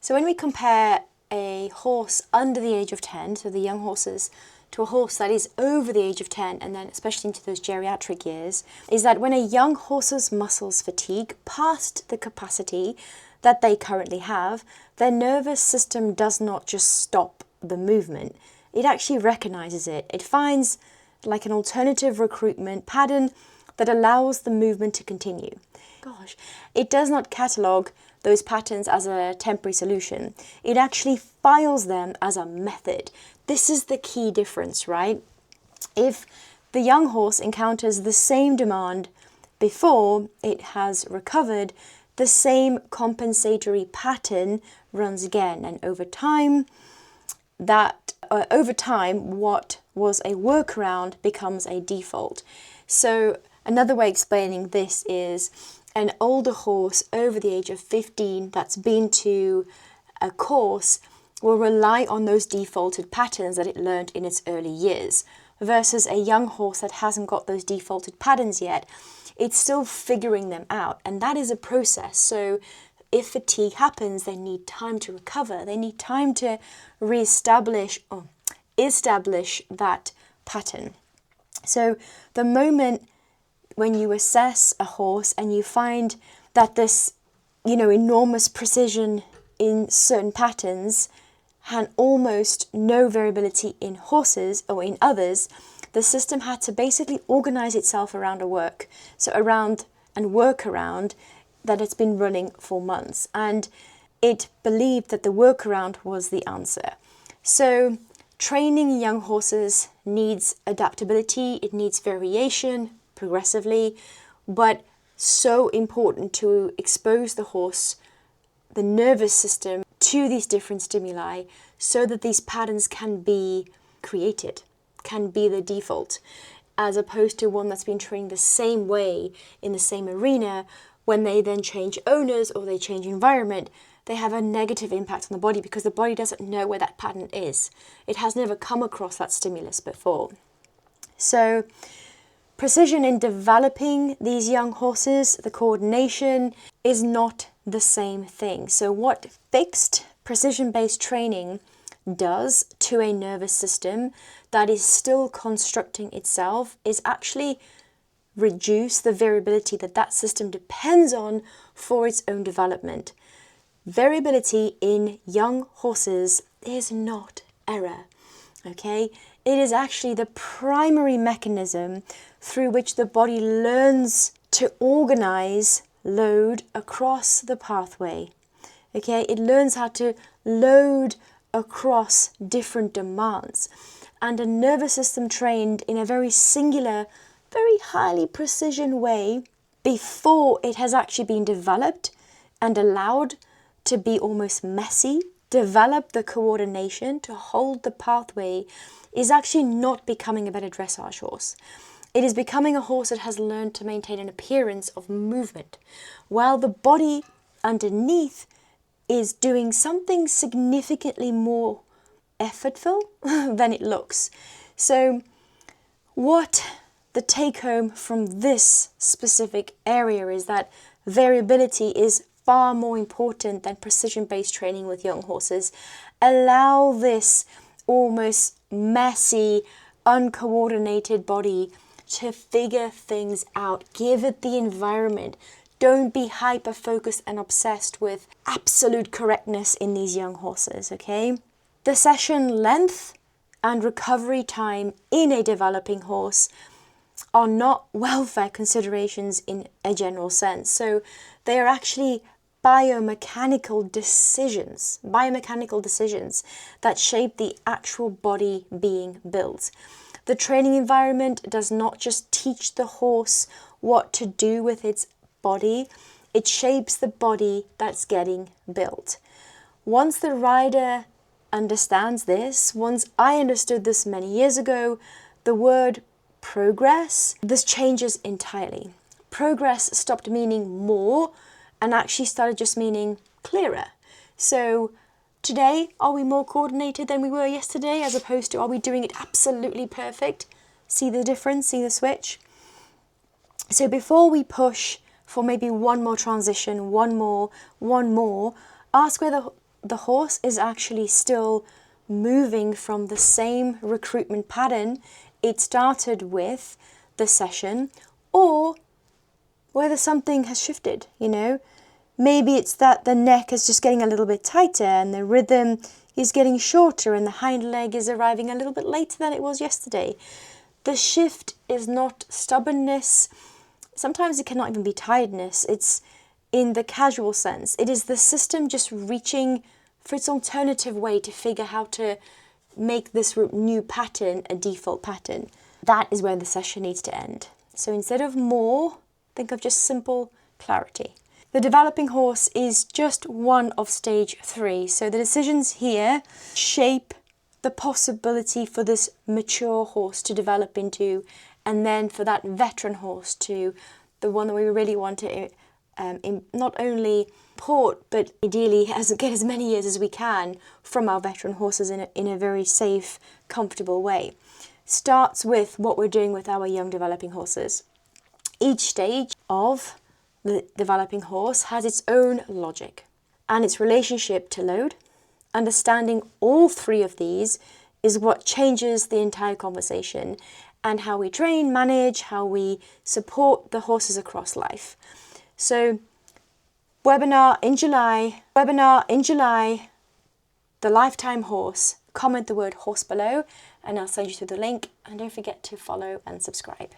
So when we compare a horse under the age of 10, so the young horses, to a horse that is over the age of 10, and then especially into those geriatric years, is that when a young horse's muscles fatigue past the capacity that they currently have, their nervous system does not just stop the movement. It actually recognizes it. It finds like an alternative recruitment pattern that allows the movement to continue. Gosh, it does not catalogue those patterns as a temporary solution. It actually files them as a method. This is the key difference, right? If the young horse encounters the same demand before it has recovered, the same compensatory pattern runs again. And over time, what was a workaround becomes a default. So another way of explaining this is an older horse over the age of 15 that's been to a course will rely on those defaulted patterns that it learned in its early years, versus a young horse that hasn't got those defaulted patterns yet. It's still figuring them out, and that is a process. So if fatigue happens, they need time to recover. They need time to establish that pattern. So the moment when you assess a horse and you find that this, enormous precision in certain patterns and almost no variability in horses or in others, the system had to basically organize itself around work around that it's been running for months. And it believed that the workaround was the answer. So training young horses needs adaptability, it needs variation progressively, but so important to expose the horse, the nervous system, to these different stimuli so that these patterns can be created, can be the default, as opposed to one that's been trained the same way in the same arena. When they then change owners or they change environment, they have a negative impact on the body because the body doesn't know where that pattern is. It has never come across that stimulus before. So precision in developing these young horses, the coordination, is not the same thing. So what fixed precision-based training does to a nervous system that is still constructing itself is actually reduce the variability that system depends on for its own development. Variability in young horses is not error, okay? It is actually the primary mechanism through which the body learns to organize load across the pathway, okay? It learns how to load across different demands. And a nervous system trained in a very singular, very highly precision way before it has actually been developed and allowed to be almost messy, develop the coordination to hold the pathway, is actually not becoming a better dressage horse. It is becoming a horse that has learned to maintain an appearance of movement, while the body underneath is doing something significantly more effortful than it looks. So what the take home from this specific area is that variability is far more important than precision-based training with young horses. Allow this almost messy, uncoordinated body to figure things out. Give it the environment. Don't be hyper-focused and obsessed with absolute correctness in these young horses, okay? The session length and recovery time in a developing horse are not welfare considerations in a general sense. So they are actually biomechanical decisions that shape the actual body being built. The training environment does not just teach the horse what to do with its body, it shapes the body that's getting built. Once the rider understands this, once I understood this many years ago, the word progress, this changes entirely. Progress stopped meaning more and actually started just meaning clearer. So today, are we more coordinated than we were yesterday, as opposed to are we doing it absolutely perfect? See the difference, see the switch? So before we push for maybe one more transition, one more, ask whether the horse is actually still moving from the same recruitment pattern it started with the session, or whether something has shifted, you know. Maybe it's that the neck is just getting a little bit tighter and the rhythm is getting shorter and the hind leg is arriving a little bit later than it was yesterday. The shift is not stubbornness. Sometimes it cannot even be tiredness. It's in the casual sense. It is the system just reaching for its alternative way to figure how to make this new pattern a default pattern. That is where the session needs to end. So instead of more, think of just simple clarity. The developing horse is just one of stage 3. So the decisions here shape the possibility for this mature horse to develop into, and then for that veteran horse to the one that we really want to not only import, but ideally get as many years as we can from our veteran horses in a very safe, comfortable way. Starts with what we're doing with our young developing horses. Each stage of the developing horse has its own logic and its relationship to load. Understanding all 3 of these is what changes the entire conversation and how we train, manage, how we support the horses across life. So, webinar in July, the lifetime horse. Comment the word horse below and I'll send you through the link, and don't forget to follow and subscribe.